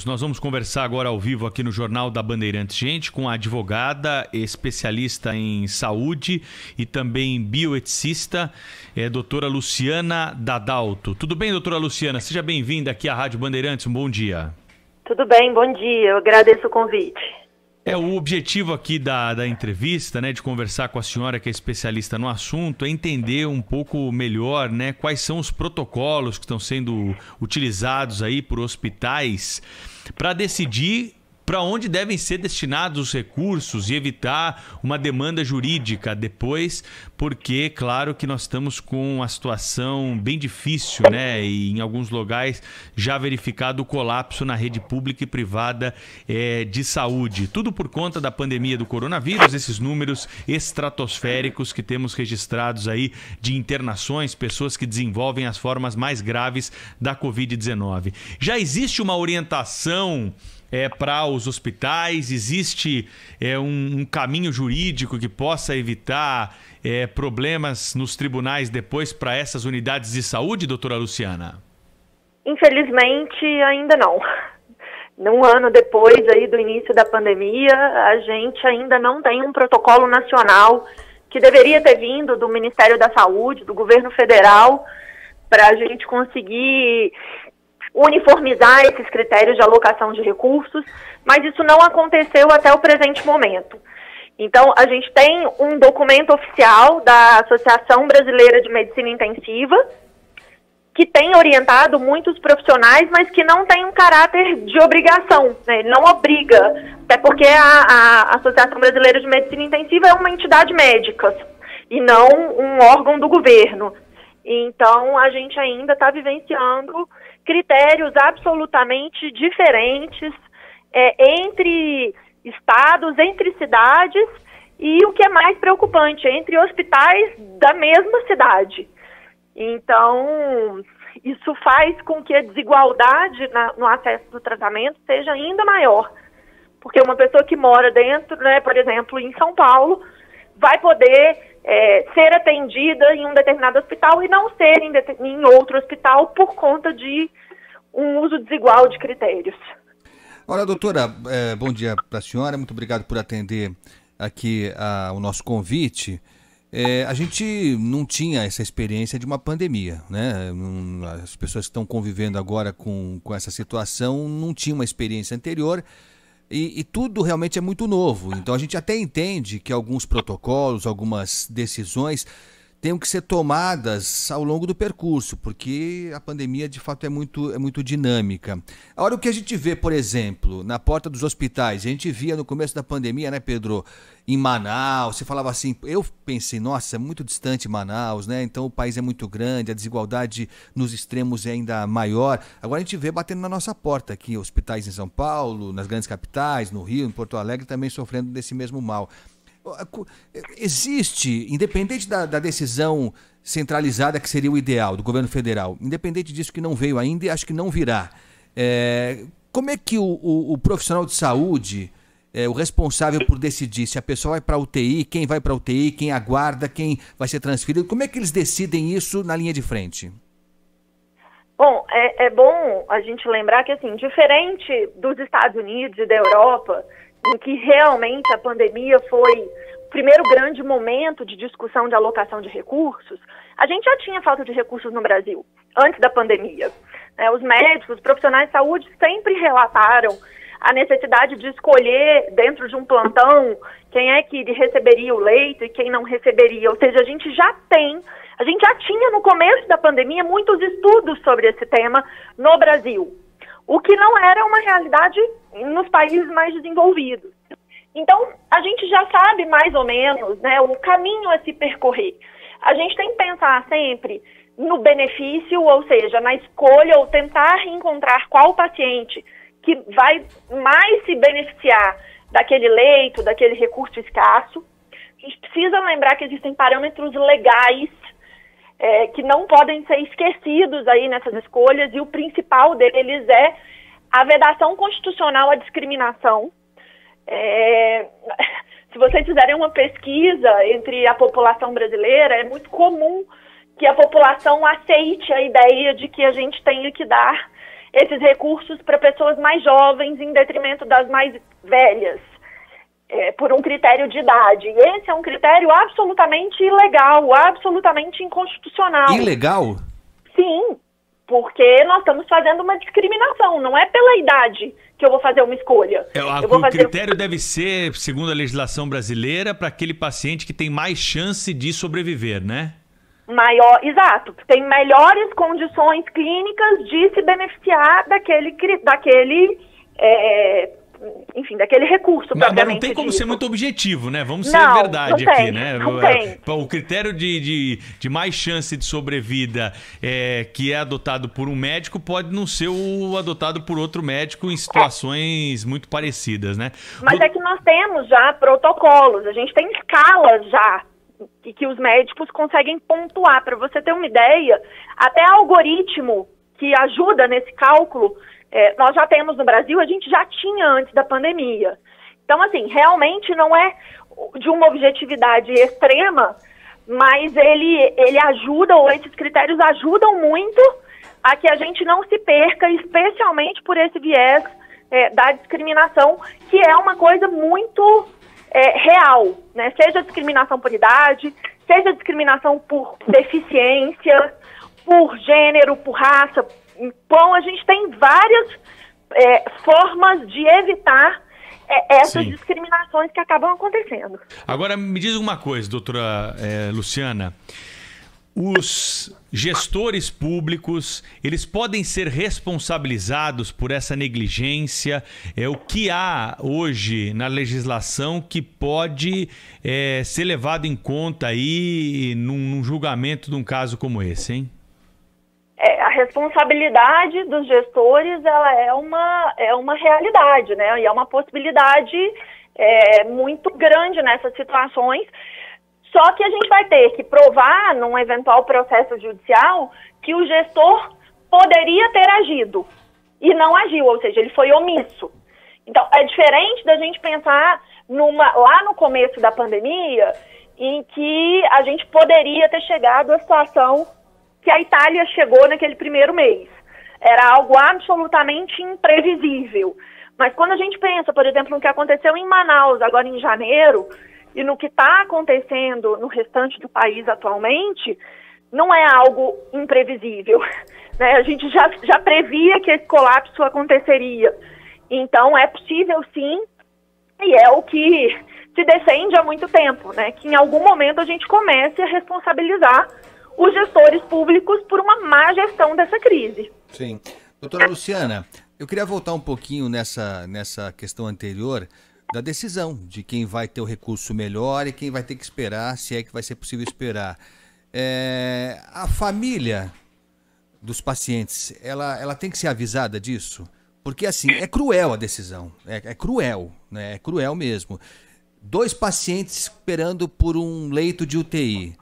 Bem-vindos. Nós vamos conversar agora ao vivo aqui no Jornal da Bandeirantes, gente, com a advogada, especialista em saúde e também bioeticista, doutora Luciana Dadalto. Tudo bem, doutora Luciana? Seja bem-vinda aqui à Rádio Bandeirantes. Um bom dia. Tudo bem, bom dia. Eu agradeço o convite. O objetivo aqui da entrevista, né, de conversar com a senhora que é especialista no assunto, é entender um pouco melhor, né, quais são os protocolos que estão sendo utilizados aí por hospitais para decidir para onde devem ser destinados os recursos e evitar uma demanda jurídica depois, porque, claro, que nós estamos com uma situação bem difícil, né? E em alguns lugares já verificado o colapso na rede pública e privada de saúde. Tudo por conta da pandemia do coronavírus, esses números estratosféricos que temos registrados aí de internações, pessoas que desenvolvem as formas mais graves da Covid-19. Já existe uma orientação para os hospitais? Existe um caminho jurídico que possa evitar problemas nos tribunais depois para essas unidades de saúde, doutora Luciana? Infelizmente, ainda não. Um ano depois aí do início da pandemia, a gente ainda não tem um protocolo nacional que deveria ter vindo do Ministério da Saúde, do governo federal, para a gente conseguir uniformizar esses critérios de alocação de recursos, mas isso não aconteceu até o presente momento. Então, a gente tem um documento oficial da Associação Brasileira de Medicina Intensiva, que tem orientado muitos profissionais, mas que não tem um caráter de obrigação, né? Ele não obriga, até porque a Associação Brasileira de Medicina Intensiva é uma entidade médica e não um órgão do governo. Então, a gente ainda está vivenciando critérios absolutamente diferentes entre estados, entre cidades e, o que é mais preocupante, entre hospitais da mesma cidade. Então, isso faz com que a desigualdade no acesso do tratamento seja ainda maior. Porque uma pessoa que mora dentro, né, por exemplo, em São Paulo, vai poder ser atendida em um determinado hospital e não ser em outro hospital por conta de um uso desigual de critérios. Olha, doutora, bom dia para a senhora, muito obrigado por atender aqui o nosso convite. A gente não tinha essa experiência de uma pandemia, né? As pessoas que estão convivendo agora com essa situação não tinham uma experiência anterior. E tudo realmente é muito novo. Então a gente até entende que alguns protocolos, algumas decisões tenham que ser tomadas ao longo do percurso, porque a pandemia de fato é muito dinâmica. Agora, o que a gente vê, por exemplo, na porta dos hospitais, a gente via no começo da pandemia, né, Pedro, em Manaus, você falava assim, eu pensei, nossa, é muito distante Manaus, né? Então o país é muito grande, a desigualdade nos extremos é ainda maior. Agora a gente vê batendo na nossa porta aqui, hospitais em São Paulo, nas grandes capitais, no Rio, em Porto Alegre, também sofrendo desse mesmo mal. Existe, independente da decisão centralizada que seria o ideal do governo federal, independente disso que não veio ainda e acho que não virá, como é que o profissional de saúde, o responsável por decidir se a pessoa vai para a UTI, quem vai para a UTI, quem aguarda, quem vai ser transferido, como é que eles decidem isso na linha de frente? Bom, é bom a gente lembrar que, assim, diferente dos Estados Unidos e da Europa, em que realmente a pandemia foi o primeiro grande momento de discussão de alocação de recursos, a gente já tinha falta de recursos no Brasil, antes da pandemia. Os médicos, os profissionais de saúde sempre relataram a necessidade de escolher dentro de um plantão quem é que receberia o leito e quem não receberia. Ou seja, a gente já tinha no começo da pandemia muitos estudos sobre esse tema no Brasil, o que não era uma realidade nos países mais desenvolvidos. Então, a gente já sabe mais ou menos, né, o caminho a se percorrer. A gente tem que pensar sempre no benefício, ou seja, na escolha ou tentar encontrar qual paciente que vai mais se beneficiar daquele leito, daquele recurso escasso. A gente precisa lembrar que existem parâmetros legais que não podem ser esquecidos aí nessas escolhas, e o principal deles é a vedação constitucional à discriminação. Se vocês fizerem uma pesquisa entre a população brasileira, é muito comum que a população aceite a ideia de que a gente tenha que dar esses recursos para pessoas mais jovens em detrimento das mais velhas, por um critério de idade. E esse é um critério absolutamente ilegal, absolutamente inconstitucional. Ilegal? Sim, porque nós estamos fazendo uma discriminação, não é pela idade que eu vou fazer uma escolha. O critério deve ser, segundo a legislação brasileira, para aquele paciente que tem mais chance de sobreviver, né? Exato, tem melhores condições clínicas de se beneficiar daquele recurso. Mas não tem como ser muito objetivo, né? Vamos ser verdade aqui, né? Não tem. O critério de mais chance de sobrevida que é adotado por um médico pode não ser o adotado por outro médico em situações muito parecidas, né? Mas é que nós temos já protocolos, a gente tem escalas já que os médicos conseguem pontuar. Para você ter uma ideia, até algoritmo que ajuda nesse cálculo, nós já temos no Brasil, a gente já tinha antes da pandemia. Então, assim, realmente não é de uma objetividade extrema, mas ele ajuda, ou esses critérios ajudam muito a que a gente não se perca, especialmente por esse viés da discriminação, que é uma coisa muito real, né? Seja discriminação por idade, seja discriminação por deficiência, por gênero, por raça. Então, a gente tem várias formas de evitar essas discriminações que acabam acontecendo. Agora, me diz uma coisa, doutora Luciana. Os gestores públicos, eles podem ser responsabilizados por essa negligência? O que há hoje na legislação que pode ser levado em conta aí num julgamento de um caso como esse, hein? A responsabilidade dos gestores, ela é uma realidade, né? E é uma possibilidade muito grande nessas situações. Só que a gente vai ter que provar, num eventual processo judicial, que o gestor poderia ter agido e não agiu, ou seja, ele foi omisso. Então, é diferente da gente pensar lá no começo da pandemia, em que a gente poderia ter chegado à situação que a Itália chegou naquele primeiro mês. Era algo absolutamente imprevisível. Mas quando a gente pensa, por exemplo, no que aconteceu em Manaus, agora em janeiro, e no que está acontecendo no restante do país atualmente, não é algo imprevisível, né? A gente já previa que esse colapso aconteceria. Então, é possível sim, e é o que se defende há muito tempo, né? Que em algum momento a gente comece a responsabilizar os gestores públicos por uma má gestão dessa crise. Sim. Doutora Luciana, eu queria voltar um pouquinho nessa questão anterior da decisão de quem vai ter o recurso melhor e quem vai ter que esperar, se é que vai ser possível esperar. A família dos pacientes, ela tem que ser avisada disso? Porque, assim, é cruel a decisão, é cruel, né? É cruel mesmo. 2 pacientes esperando por um leito de UTI.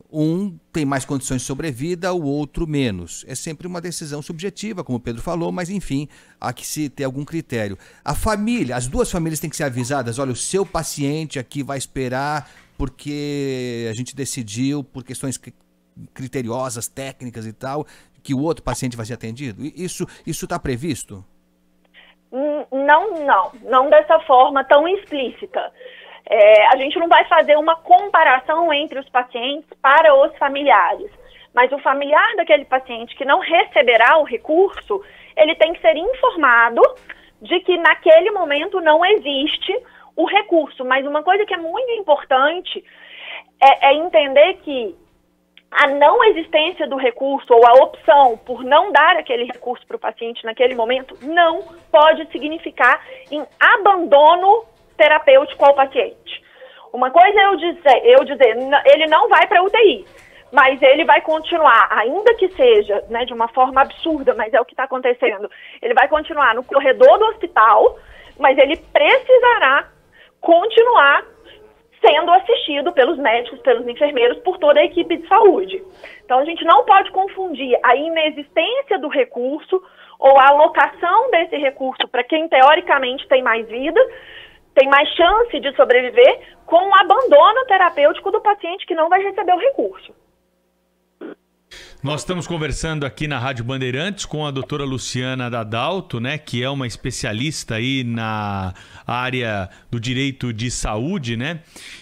Um tem mais condições de sobrevida, o outro menos. É sempre uma decisão subjetiva, como o Pedro falou, mas enfim, há que se ter algum critério. A família, as 2 famílias têm que ser avisadas, olha, o seu paciente aqui vai esperar porque a gente decidiu, por questões criteriosas, técnicas e tal, que o outro paciente vai ser atendido. Isso está previsto? Não dessa forma tão explícita. A gente não vai fazer uma comparação entre os pacientes para os familiares, mas o familiar daquele paciente que não receberá o recurso, ele tem que ser informado de que naquele momento não existe o recurso. Mas uma coisa que é muito importante é entender que a não existência do recurso ou a opção por não dar aquele recurso para o paciente naquele momento não pode significar em abandono terapêutico ao paciente. Uma coisa é eu dizer ele não vai para UTI, mas ele vai continuar, ainda que seja, né, de uma forma absurda, mas é o que está acontecendo, ele vai continuar no corredor do hospital, mas ele precisará continuar sendo assistido pelos médicos, pelos enfermeiros, por toda a equipe de saúde. Então, a gente não pode confundir a inexistência do recurso ou a alocação desse recurso para quem, teoricamente, tem mais vida, tem mais chance de sobreviver, com o abandono terapêutico do paciente que não vai receber o recurso. Nós estamos conversando aqui na Rádio Bandeirantes com a doutora Luciana Dadalto, né, que é uma especialista aí na área do direito de saúde, né?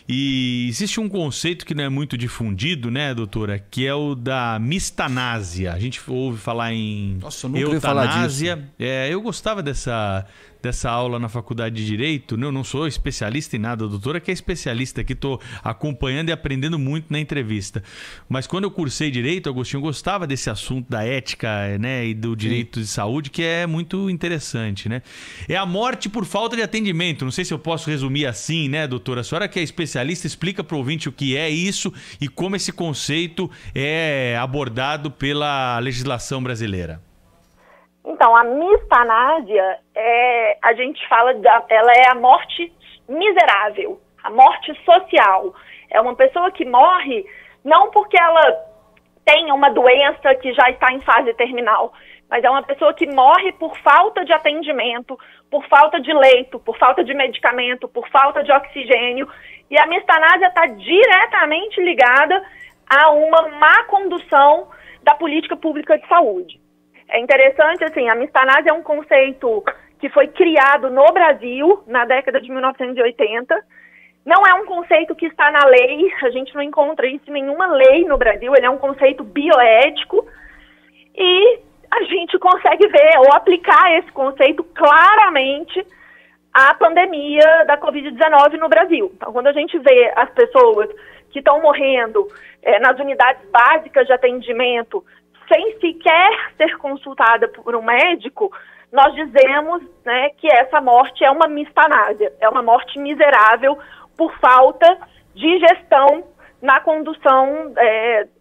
E existe um conceito que não é muito difundido, né, doutora, que é o da mistanásia. A gente ouve falar em Nossa, eu nunca ouvi falar disso. Eu gostava dessa aula na faculdade de Direito. Eu não sou especialista em nada, a doutora que é especialista aqui, estou acompanhando e aprendendo muito na entrevista. Mas quando eu cursei Direito, Agostinho, eu gostava desse assunto da ética, né, e do direito de saúde, que é muito interessante, né? É a morte por falta de atendimento. Não sei se eu posso resumir assim, né, doutora? A senhora que é especialista, explica para o ouvinte o que é isso e como esse conceito é abordado pela legislação brasileira. Então, a mistanásia, a gente fala, ela é a morte miserável, a morte social. É uma pessoa que morre não porque ela tem uma doença que já está em fase terminal, mas é uma pessoa que morre por falta de atendimento, por falta de leito, por falta de medicamento, por falta de oxigênio. E a mistanásia está diretamente ligada a uma má condução da política pública de saúde. É interessante, assim, a mistanásia é um conceito que foi criado no Brasil na década de 1980. Não é um conceito que está na lei, a gente não encontra isso em nenhuma lei no Brasil, ele é um conceito bioético e a gente consegue ver ou aplicar esse conceito claramente à pandemia da Covid-19 no Brasil. Então, quando a gente vê as pessoas que estão morrendo nas unidades básicas de atendimento sem sequer ser consultada por um médico, nós dizemos, né, que essa morte é uma mistanásia, é uma morte miserável por falta de gestão na condução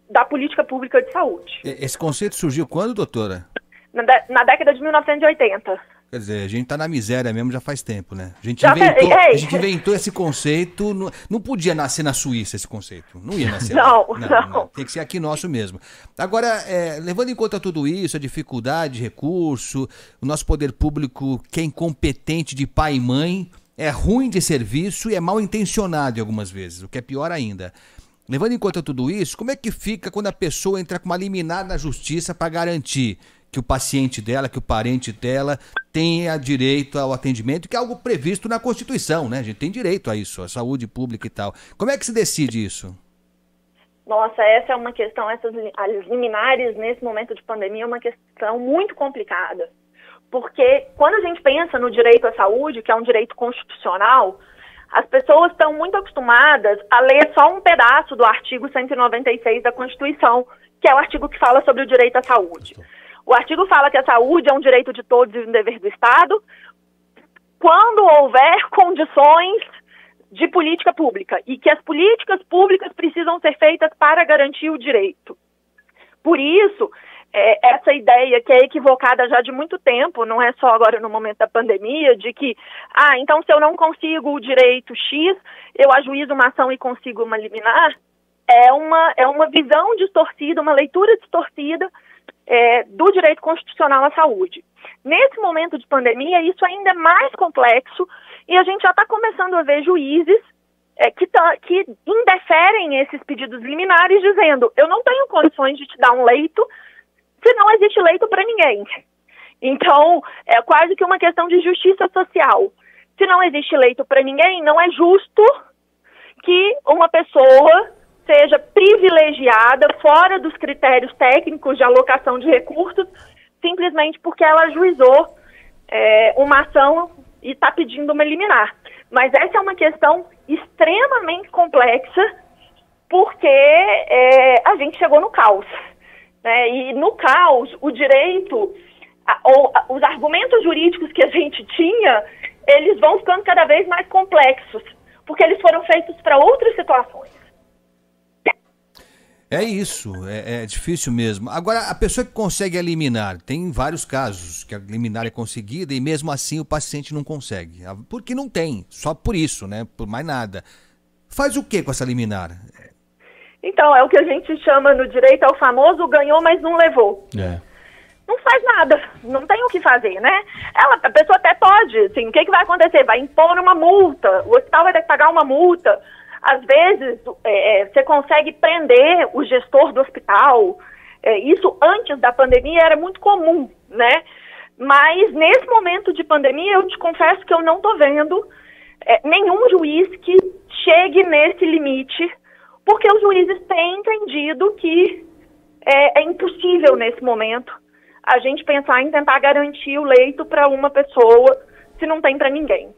da política pública de saúde. Esse conceito surgiu quando, doutora? Na década de 1980. Quer dizer, a gente está na miséria mesmo já faz tempo, né? A gente inventou esse conceito, não podia nascer na Suíça esse conceito, não ia nascer não. Tem que ser aqui nosso mesmo. Agora, levando em conta tudo isso, a dificuldade de recurso, o nosso poder público que é incompetente de pai e mãe, é ruim de serviço e é mal intencionado algumas vezes, o que é pior ainda. Levando em conta tudo isso, como é que fica quando a pessoa entra com uma liminar na justiça para garantir que o paciente dela, que o parente dela tenha direito ao atendimento, que é algo previsto na Constituição, né? A gente tem direito a isso, a saúde pública e tal. Como é que se decide isso? Nossa, essa é uma questão, as liminares nesse momento de pandemia é uma questão muito complicada. Porque quando a gente pensa no direito à saúde, que é um direito constitucional, as pessoas estão muito acostumadas a ler só um pedaço do artigo 196 da Constituição, que é o artigo que fala sobre o direito à saúde. O artigo fala que a saúde é um direito de todos e um dever do Estado, quando houver condições de política pública, e que as políticas públicas precisam ser feitas para garantir o direito. Por isso, essa ideia que é equivocada já de muito tempo, não é só agora no momento da pandemia, de que, então se eu não consigo o direito X, eu ajuizo uma ação e consigo uma liminar, é uma visão distorcida, uma leitura distorcida do direito constitucional à saúde. Nesse momento de pandemia, isso ainda é mais complexo e a gente já está começando a ver juízes que indeferem esses pedidos liminares dizendo, eu não tenho condições de te dar um leito se não existe leito para ninguém. Então, é quase que uma questão de justiça social. Se não existe leito para ninguém, não é justo que uma pessoa seja privilegiada fora dos critérios técnicos de alocação de recursos, simplesmente porque ela ajuizou uma ação e está pedindo uma liminar. Mas essa é uma questão extremamente complexa, porque a gente chegou no caos. Né? E no caos, o direito, os argumentos jurídicos que a gente tinha, eles vão ficando cada vez mais complexos, porque eles foram feitos para outras situações. É isso, é difícil mesmo. Agora, a pessoa que consegue a liminar, tem vários casos que a liminar é conseguida e mesmo assim o paciente não consegue. Porque não tem, só por isso, né? Por mais nada. Faz o que com essa liminar? Então, é o que a gente chama no direito, é o famoso ganhou, mas não levou. Não faz nada, não tem o que fazer, né? A pessoa até pode, assim, o que vai acontecer? Vai impor uma multa, o hospital vai ter que pagar uma multa. Às vezes, você consegue prender o gestor do hospital, Isso antes da pandemia era muito comum, né? Mas nesse momento de pandemia, eu te confesso que eu não estou vendo nenhum juiz que chegue nesse limite, porque os juízes têm entendido que é impossível nesse momento a gente pensar em tentar garantir o leito para uma pessoa se não tem para ninguém.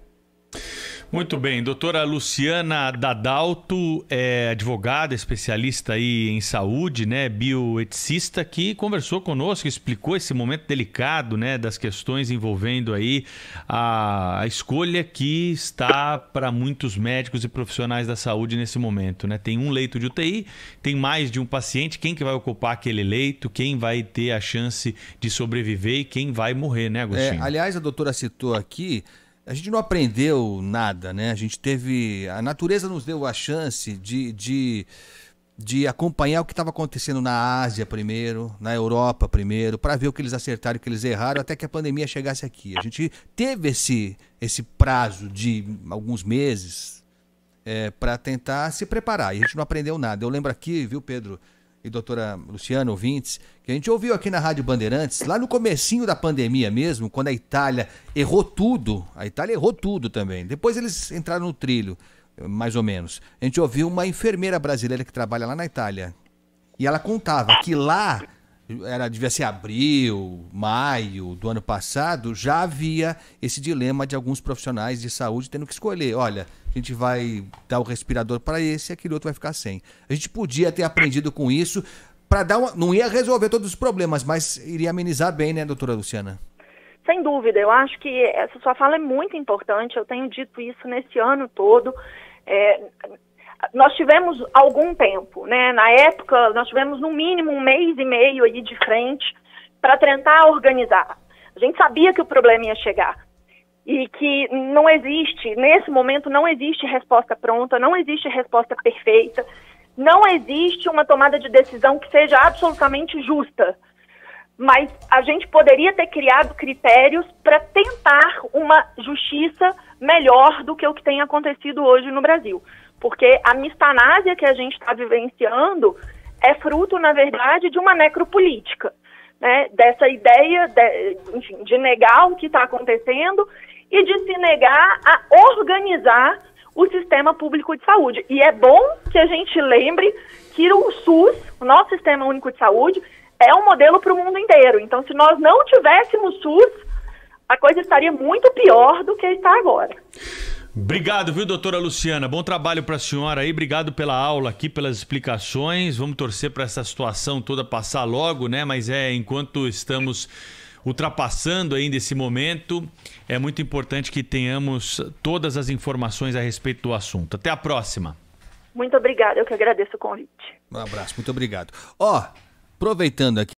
Muito bem, doutora Luciana Dadalto é advogada, especialista aí em saúde, né, bioeticista, que conversou conosco, explicou esse momento delicado, né, das questões envolvendo aí a escolha que está para muitos médicos e profissionais da saúde nesse momento, né? Tem um leito de UTI, tem mais de um paciente, quem que vai ocupar aquele leito, quem vai ter a chance de sobreviver e quem vai morrer, né, Agostinho? Aliás, a doutora citou aqui, a gente não aprendeu nada, né? A natureza nos deu a chance de acompanhar o que estava acontecendo na Ásia primeiro, na Europa primeiro, para ver o que eles acertaram e o que eles erraram, até que a pandemia chegasse aqui. A gente teve esse prazo de alguns meses para tentar se preparar, e a gente não aprendeu nada. Eu lembro aqui, viu, Pedro e doutora Luciana, ouvintes, que a gente ouviu aqui na Rádio Bandeirantes, lá no comecinho da pandemia mesmo, quando a Itália errou tudo também. Depois eles entraram no trilho, mais ou menos. A gente ouviu uma enfermeira brasileira que trabalha lá na Itália, e ela contava que lá, devia ser abril, maio do ano passado, já havia esse dilema de alguns profissionais de saúde tendo que escolher, olha, a gente vai dar o respirador para esse e aquele outro vai ficar sem. A gente podia ter aprendido com isso para não ia resolver todos os problemas, mas iria amenizar bem, né, doutora Luciana? Sem dúvida, eu acho que essa sua fala é muito importante, eu tenho dito isso nesse ano todo. Nós tivemos algum tempo, né? Na época, nós tivemos no mínimo 1 mês e meio aí de frente para tentar organizar. A gente sabia que o problema ia chegar e que não existe, nesse momento, não existe resposta pronta, não existe resposta perfeita, não existe uma tomada de decisão que seja absolutamente justa. Mas a gente poderia ter criado critérios para tentar uma justiça melhor do que o que tem acontecido hoje no Brasil. Porque a mistanásia que a gente está vivenciando é fruto, na verdade, de uma necropolítica, né? Dessa ideia de negar o que está acontecendo e de se negar a organizar o sistema público de saúde. E é bom que a gente lembre que o SUS, o nosso Sistema Único de Saúde, é um modelo para o mundo inteiro. Então, se nós não tivéssemos SUS, a coisa estaria muito pior do que está agora. Obrigado, viu, doutora Luciana? Bom trabalho para a senhora aí. Obrigado pela aula aqui, pelas explicações. Vamos torcer para essa situação toda passar logo, né? Mas enquanto estamos ultrapassando ainda esse momento, é muito importante que tenhamos todas as informações a respeito do assunto. Até a próxima. Muito obrigada, eu que agradeço o convite. Um abraço, muito obrigado. Aproveitando aqui